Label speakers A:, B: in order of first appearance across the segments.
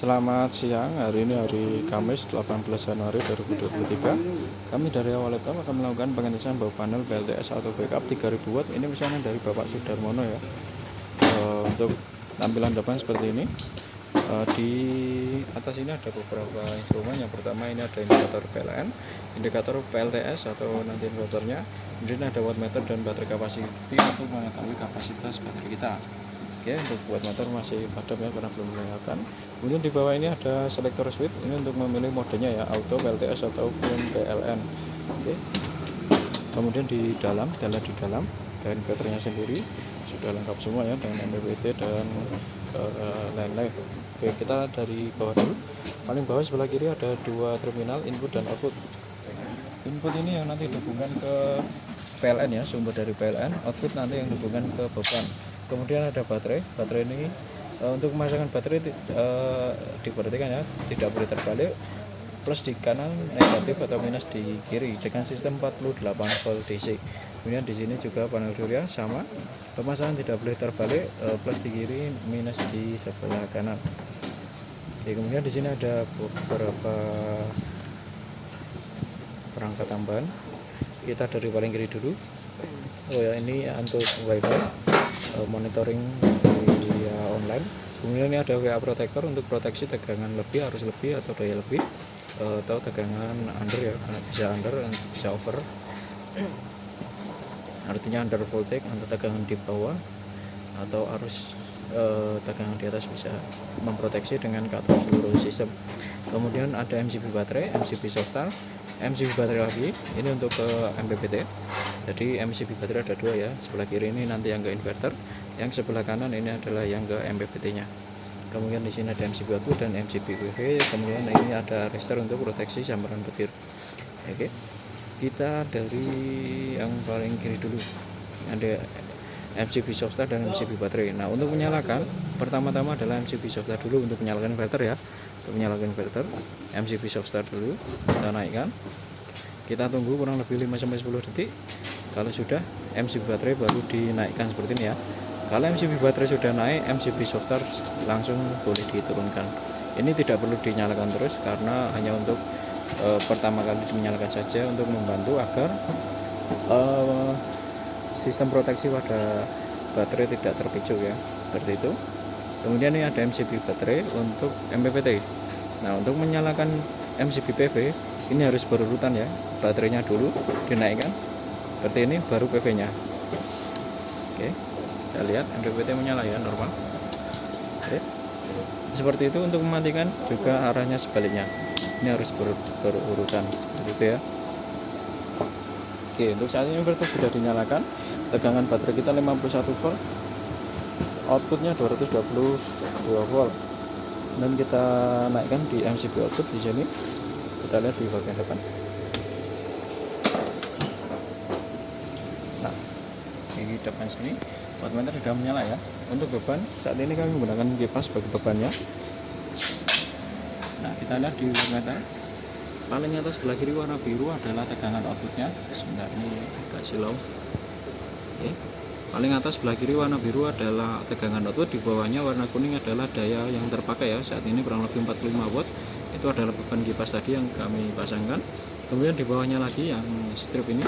A: Selamat siang, hari ini hari Kamis 18 Januari 2023. Kami dari awal laptop akan melakukan pengecekan bawah panel PLTS atau backup 3000 watt. Ini pesanan dari Bapak Sudarmono ya. Untuk tampilan depan seperti ini. Di atas ini ada beberapa instrumen. Yang pertama ini ada indikator PLN, indikator PLTS atau nanti inverternya. Kemudian ada wattmeter dan baterai capacity untuk mengetahui kapasitas baterai kita. Oke, untuk buat motor masih padam ya karena belum dinyalakan. Kemudian di bawah ini ada selector switch, ini untuk memilih modenya ya, auto, PLTS ataupun PLN. Oke. Kemudian di dalam dan baterainya sendiri sudah lengkap semua ya dengan MPPT dan lain-lain. Oke, kita dari bawah dulu. Paling bawah sebelah kiri ada dua terminal input dan output. Input ini yang nanti dihubungkan ke PLN ya, sumber dari PLN. Output nanti yang dihubungkan ke beban. Kemudian ada baterai ini untuk pemasangan baterai diperhatikan ya, tidak boleh terbalik, plus di kanan negatif atau minus di kiri dengan sistem 48 volt DC. Kemudian di sini juga panel surya sama, pemasangan tidak boleh terbalik, plus di kiri minus di sebelah kanan. Oke, kemudian di sini ada beberapa perangkat tambahan. Kita dari paling kiri dulu. Oh ya, ini untuk wifi, monitoring via online. Kemudian ini ada WA protector untuk proteksi tegangan lebih, arus lebih atau daya lebih, atau tegangan under ya, bisa under, bisa over, artinya under voltage untuk tegangan di bawah, atau arus tegangan di atas, bisa memproteksi dengan cut-off seluruh sistem. Kemudian ada MCB baterai, MCB softar, MCB baterai lagi, ini untuk ke MPPT. Jadi MCB baterai ada dua ya, sebelah kiri ini nanti yang ke inverter, yang sebelah kanan ini adalah yang ke MPPT nya. Kemudian di sini ada MCB output dan MCB PV. Kemudian ini ada resistor untuk proteksi sambaran petir. Oke, kita dari yang paling kiri dulu, ada MCB softar dan MCB baterai. Nah, untuk menyalakan pertama-tama adalah MCB softar dulu untuk menyalakan inverter ya. Untuk menyalakan inverter, MCB softar dulu kita naikkan. Kita tunggu kurang lebih 5-10 detik. Kalau sudah, MCB baterai baru dinaikkan seperti ini ya. Kalau MCB baterai sudah naik, MCB softar langsung boleh diturunkan. Ini tidak perlu dinyalakan terus karena hanya untuk pertama kali dinyalakan saja untuk membantu agar sistem proteksi pada baterai tidak terpicu ya, seperti itu. Kemudian ini ada MCB baterai untuk MPPT. Nah, untuk menyalakan MCB PV ini harus berurutan ya, baterainya dulu dinaikkan seperti ini, baru PV nya. Oke, kita lihat MPPT menyala ya, normal. Oke, seperti itu. Untuk mematikan juga arahnya sebaliknya, ini harus berurutan begitu ya. Oke, untuk saat ini inverter sudah dinyalakan, tegangan baterai kita 51 volt, outputnya 222 volt, dan kita naikkan di MCB output di sini. Kita lihat di bagian depan. Nah, di depan sini wattmeter sudah menyala ya. Untuk beban saat ini kami menggunakan kipas sebagai bebannya. Nah, kita lihat di wattmeter paling atas sebelah kiri warna biru adalah tegangan outputnya. Sebentar, ini agak silau. Oke, paling atas sebelah kiri warna biru adalah tegangan output, di bawahnya warna kuning adalah daya yang terpakai ya. Saat ini kurang lebih 45 watt. Itu adalah beban kipas tadi yang kami pasangkan. Kemudian di bawahnya lagi yang strip ini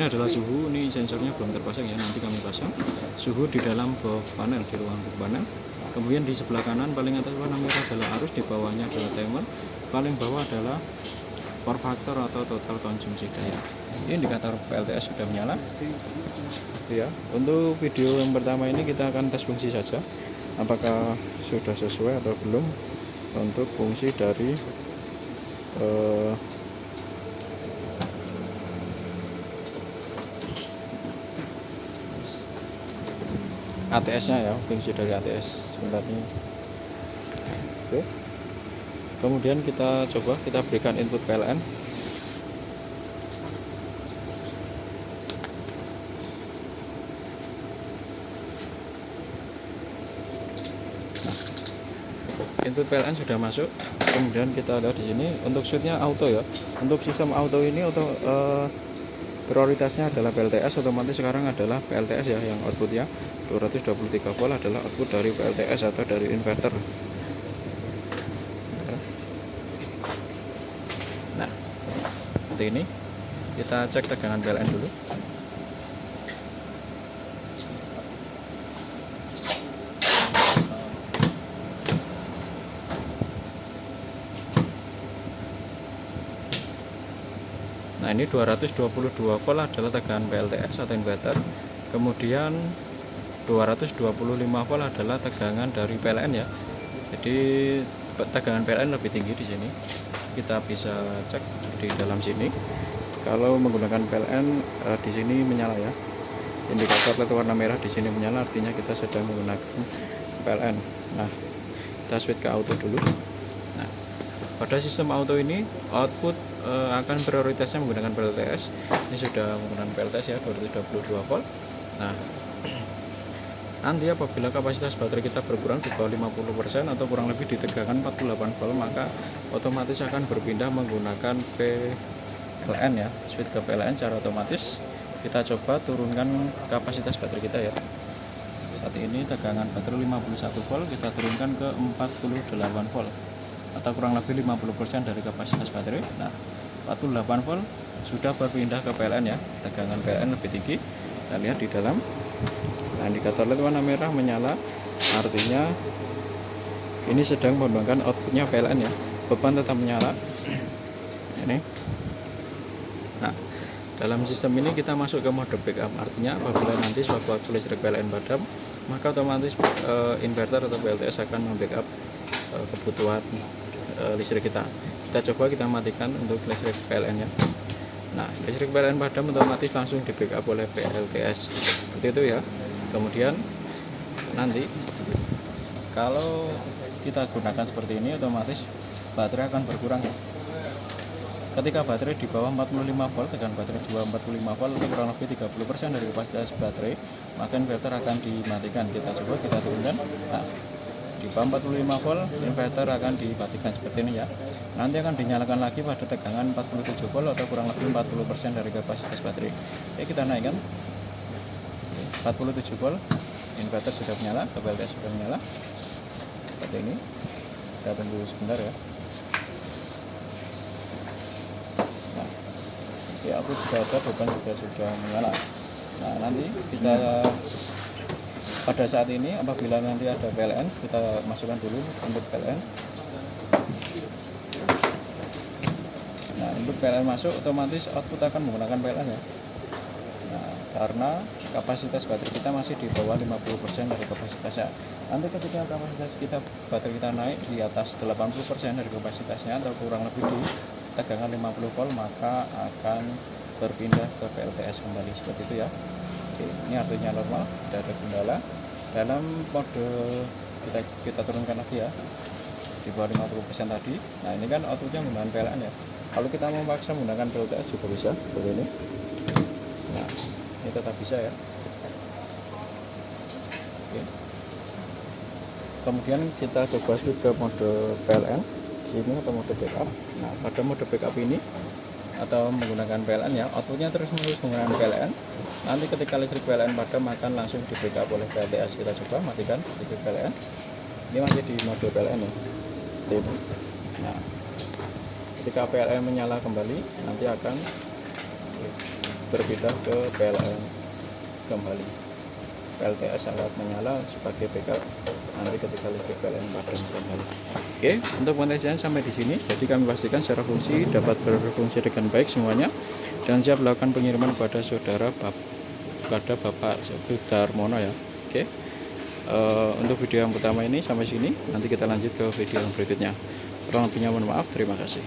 A: adalah suhu. Ini sensornya belum terpasang ya, nanti kami pasang. Suhu di dalam bawah panel, di ruang panel. Kemudian di sebelah kanan paling atas warna merah adalah arus, di bawahnya adalah timer, paling bawah adalah power factor atau total konsumsi daya. Ini indikator PLTS sudah menyala ya. Untuk video yang pertama ini kita akan tes fungsi saja, apakah sudah sesuai atau belum untuk fungsi dari ATS nya ya, fungsi dari ATS sebentar ini. Oke, kemudian kita coba, kita berikan input PLN. Input PLN sudah masuk. Kemudian kita lihat di sini untuk switchnya auto ya. Untuk sistem auto ini prioritasnya adalah PLTS, otomatis sekarang adalah PLTS ya, yang outputnya 223 volt adalah output dari PLTS atau dari inverter. seperti ini. Kita cek tegangan PLN dulu. Nah, ini 222 volt adalah tegangan PLTS atau inverter. Kemudian 225 volt adalah tegangan dari PLN ya. Jadi tegangan PLN lebih tinggi di sini. Kita bisa cek di dalam sini. Kalau menggunakan PLN di sini menyala ya. Indikator LED warna merah di sini menyala, artinya kita sedang menggunakan PLN. Nah, kita switch ke auto dulu. Nah, pada sistem auto ini output akan prioritasnya menggunakan PLTS. Ini sudah menggunakan PLTS ya, 222 volt. Nah, nanti apabila kapasitas baterai kita berkurang di bawah 50% atau kurang lebih di tegangan 48 volt, maka otomatis akan berpindah menggunakan PLN ya, switch ke PLN secara otomatis. Kita coba turunkan kapasitas baterai kita ya. Saat ini tegangan baterai 51 volt, kita turunkan ke 48 volt atau kurang lebih 50% dari kapasitas baterai. Nah, 48 volt sudah berpindah ke PLN ya, tegangan PLN lebih tinggi. Kita lihat di dalam. Nah, indikator LED warna merah menyala, artinya ini sedang mengembangkan outputnya PLN ya. Beban tetap menyala. Ini. Nah, dalam sistem ini kita masuk ke mode backup, artinya apabila nanti suatu waktu listrik PLN padam, maka otomatis inverter atau PLTS akan membackup kebutuhan listrik kita. Kita coba kita matikan untuk listrik PLN ya. Nah, listrik PLN padam otomatis langsung di backup oleh PLTS seperti itu ya. Kemudian nanti kalau kita gunakan seperti ini, otomatis baterai akan berkurang ya. Ketika baterai di bawah 45 volt, tegangan baterai di bawah 45 volt atau kurang lebih 30% dari kapasitas baterai, maka inverter akan dimatikan. Kita coba kita turunkan. Nah, di bawah 45 volt inverter akan dimatikan seperti ini ya. Nanti akan dinyalakan lagi pada tegangan 47 volt atau kurang lebih 40% dari kapasitas baterai. Oke, kita naikkan 47 volt, inverter sudah menyala, PLTS sudah menyala seperti ini. Kita tunggu sebentar ya. Nah, ya aku sudah ada, beban juga sudah menyala. Nah, nanti kita pada saat ini apabila nanti ada PLN, kita masukkan dulu untuk PLN. Nah, untuk PLN masuk, otomatis output akan menggunakan PLN ya. Nah, karena kapasitas baterai kita masih di bawah 50% dari kapasitasnya. Nanti ketika kapasitas kita baterai kita naik di atas 80% dari kapasitasnya atau kurang lebih di tegangan 50 volt, maka akan berpindah ke PLTS kembali seperti itu ya. Oke, ini artinya normal, tidak ada kendala. Dalam mode kita turunkan lagi ya, di bawah 50% tadi. Nah, ini kan outputnya menggunakan PLN ya. Kalau kita mau paksa menggunakan PLTS juga bisa seperti ini. Nah, ini tetap bisa ya. Oke. Kemudian kita coba switch ke mode PLN sini atau mode backup. Nah, pada mode backup ini atau menggunakan PLN ya, outputnya terus menerus menggunakan PLN. Nanti ketika listrik PLN padam akan langsung di backup oleh PLTS. Kita coba matikan listrik PLN. Ini masih di mode PLN ya. Nah, ketika PLN menyala kembali, nanti akan berpindah ke PLN kembali. PLTS akan menyala sebagai backup nanti ketika listrik PLN padam kembali. Oke, untuk penelitian sampai di sini. Jadi kami pastikan secara fungsi dapat berfungsi dengan baik semuanya dan siap melakukan pengiriman kepada Bapak Sudarmono ya. Oke. Untuk video yang pertama ini sampai sini. Nanti kita lanjut ke video yang berikutnya. Kurang lebihnya mohon maaf. Terima kasih.